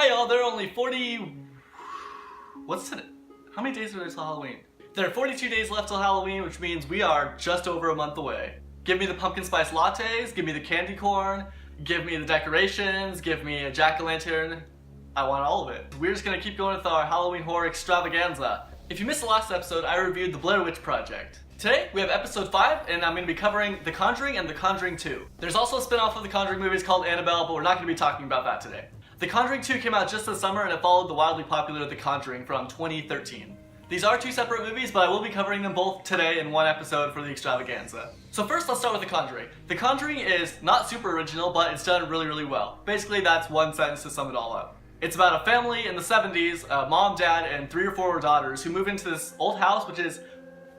Hi y'all, there are only 40... What's it? How many days are there till Halloween? There are 42 days left till Halloween, which means we are just over a month away. Give me the pumpkin spice lattes, give me the candy corn, give me the decorations, give me a jack-o'-lantern. I want all of it. We're just gonna keep going with our Halloween Horror Extravaganza. If you missed the last episode, I reviewed the Blair Witch Project. Today, we have episode 5, and I'm going to be covering The Conjuring and The Conjuring 2. There's also a spin-off of The Conjuring movies called Annabelle, but we're not going to be talking about that today. The Conjuring 2 came out just this summer, and it followed the wildly popular The Conjuring from 2013. These are two separate movies, but I will be covering them both today in one episode for the extravaganza. So first, let's start with The Conjuring. The Conjuring is not super original, but it's done really, really well. Basically, that's one sentence to sum it all up. It's about a family in the 70s, a mom, dad, and 3 or 4 daughters who move into this old house, which is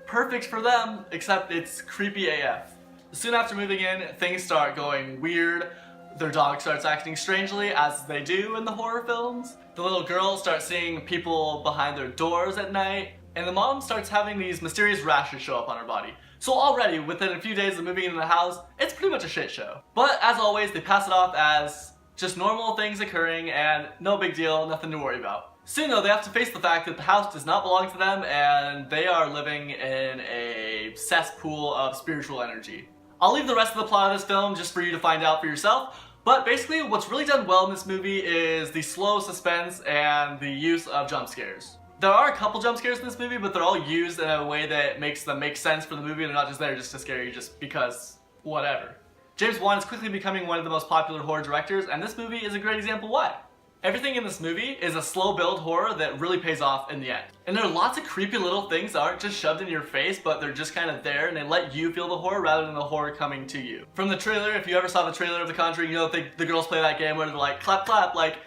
perfect for them, except it's creepy AF. Soon after moving in, things start going weird. Their dog starts acting strangely, as they do in the horror films. The little girl starts seeing people behind their doors at night, and the mom starts having these mysterious rashes show up on her body. So already, within a few days of moving into the house, it's pretty much a shit show. But as always, they pass it off as just normal things occurring and no big deal, nothing to worry about. Soon though, they have to face the fact that the house does not belong to them and they are living in a cesspool of spiritual energy. I'll leave the rest of the plot of this film just for you to find out for yourself, but basically what's really done well in this movie is the slow suspense and the use of jump scares. There are a couple jump scares in this movie, but they're all used in a way that makes them make sense for the movie. They're not just there just to scare you just because whatever. James Wan is quickly becoming one of the most popular horror directors, and this movie is a great example why. Everything in this movie is a slow build horror that really pays off in the end. And there are lots of creepy little things that aren't just shoved in your face, but they're just kind of there and they let you feel the horror rather than the horror coming to you. From the trailer, if you ever saw the trailer of The Conjuring, you know the girls play that game where they're like clap clap, like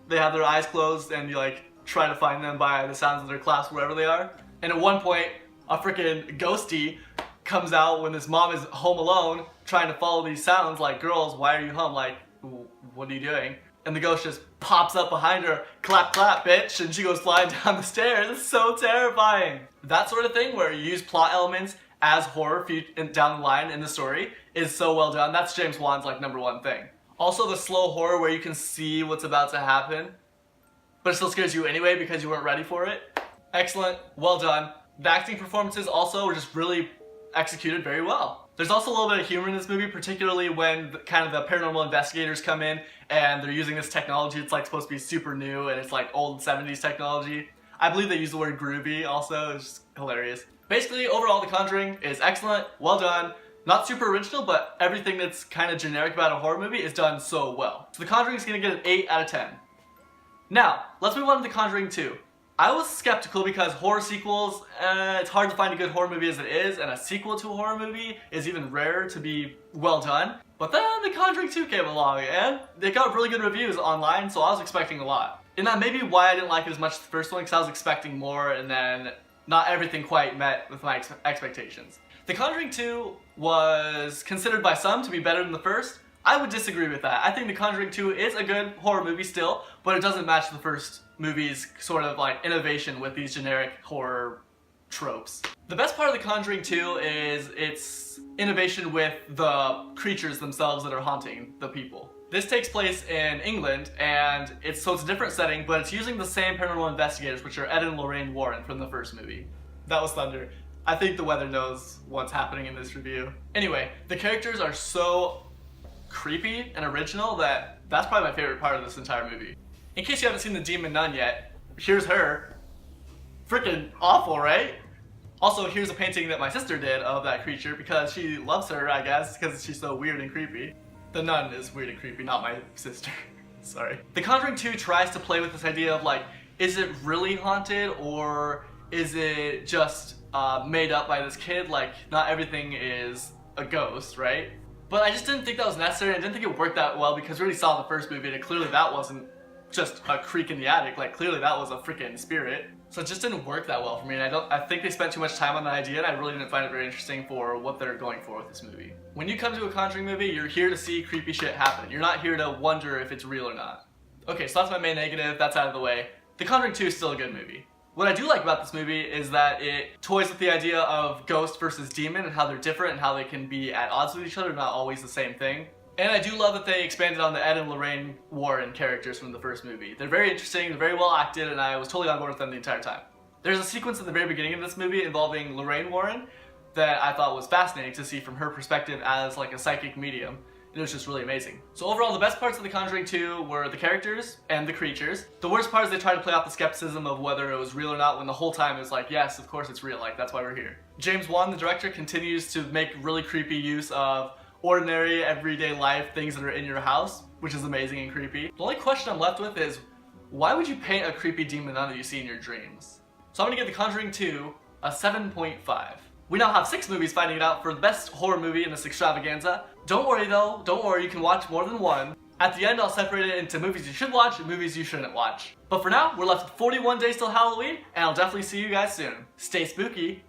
they have their eyes closed and you like try to find them by the sounds of their claps wherever they are. And at one point, a freaking ghosty comes out when this mom is home alone trying to follow these sounds like, girls, why are you home? Like, what are you doing? And the ghost just pops up behind her, clap clap bitch, and she goes flying down the stairs. It's so terrifying. That sort of thing where you use plot elements as horror down the line in the story is so well done. That's James Wan's like #1 thing. Also the slow horror where you can see what's about to happen, but it still scares you anyway because you weren't ready for it. Excellent, well done. The acting performances also were just really executed very well. There's also a little bit of humor in this movie, particularly when kind of the paranormal investigators come in and they're using this technology. It's like supposed to be super new and it's like old 70s technology. I believe they use the word groovy also. It's just hilarious. Basically, overall, The Conjuring is excellent, well done, not super original, but everything that's kind of generic about a horror movie is done so well. So The Conjuring is going to get an 8 out of 10. Now, let's move on to The Conjuring 2. I was skeptical because horror sequels, it's hard to find a good horror movie as it is, and a sequel to a horror movie is even rarer to be well done. But then The Conjuring 2 came along, and it got really good reviews online, so I was expecting a lot. And that may be why I didn't like it as much as the first one, because I was expecting more, and then not everything quite met with my expectations. The Conjuring 2 was considered by some to be better than the first. I would disagree with that. I think The Conjuring 2 is a good horror movie still, but it doesn't match the first movie's sort of like innovation with these generic horror tropes. The best part of The Conjuring 2 is its innovation with the creatures themselves that are haunting the people. This takes place in England, and it's a different setting, but it's using the same paranormal investigators, which are Ed and Lorraine Warren from the first movie. That was thunder. I think the weather knows what's happening in this review. Anyway, the characters are so creepy and original that's probably my favorite part of this entire movie. In case you haven't seen The Demon Nun yet, here's her. Freaking awful, right? Also, here's a painting that my sister did of that creature because she loves her, I guess, because she's so weird and creepy. The nun is weird and creepy, not my sister. Sorry. The Conjuring 2 tries to play with this idea of like, is it really haunted or is it just made up by this kid? Like, not everything is a ghost, right? But I just didn't think that was necessary. I didn't think it worked that well because we already saw the first movie and clearly that wasn't just a creak in the attic. Like, clearly that was a freaking spirit. So it just didn't work that well for me, and I think they spent too much time on the idea, and I really didn't find it very interesting for what they're going for with this movie. When you come to a Conjuring movie, you're here to see creepy shit happen. You're not here to wonder if it's real or not. Okay, so that's my main negative, that's out of the way. The Conjuring 2 is still a good movie. What I do like about this movie is that it toys with the idea of ghost versus demon and how they're different and how they can be at odds with each other, not always the same thing. And I do love that they expanded on the Ed and Lorraine Warren characters from the first movie. They're very interesting, they're very well acted, and I was totally on board with them the entire time. There's a sequence at the very beginning of this movie involving Lorraine Warren that I thought was fascinating to see from her perspective as like a psychic medium. It was just really amazing. So overall, the best parts of The Conjuring 2 were the characters and the creatures. The worst part is they tried to play off the skepticism of whether it was real or not, when the whole time it was like, yes, of course it's real, like that's why we're here. James Wan, the director, continues to make really creepy use of ordinary, everyday life, things that are in your house, which is amazing and creepy. The only question I'm left with is, why would you paint a creepy demon nun that you see in your dreams? So I'm gonna give The Conjuring 2 a 7.5. We now have 6 movies fighting it out for the best horror movie in this extravaganza. Don't worry though, don't worry, you can watch more than one. At the end, I'll separate it into movies you should watch and movies you shouldn't watch. But for now, we're left with 41 days till Halloween, and I'll definitely see you guys soon. Stay spooky.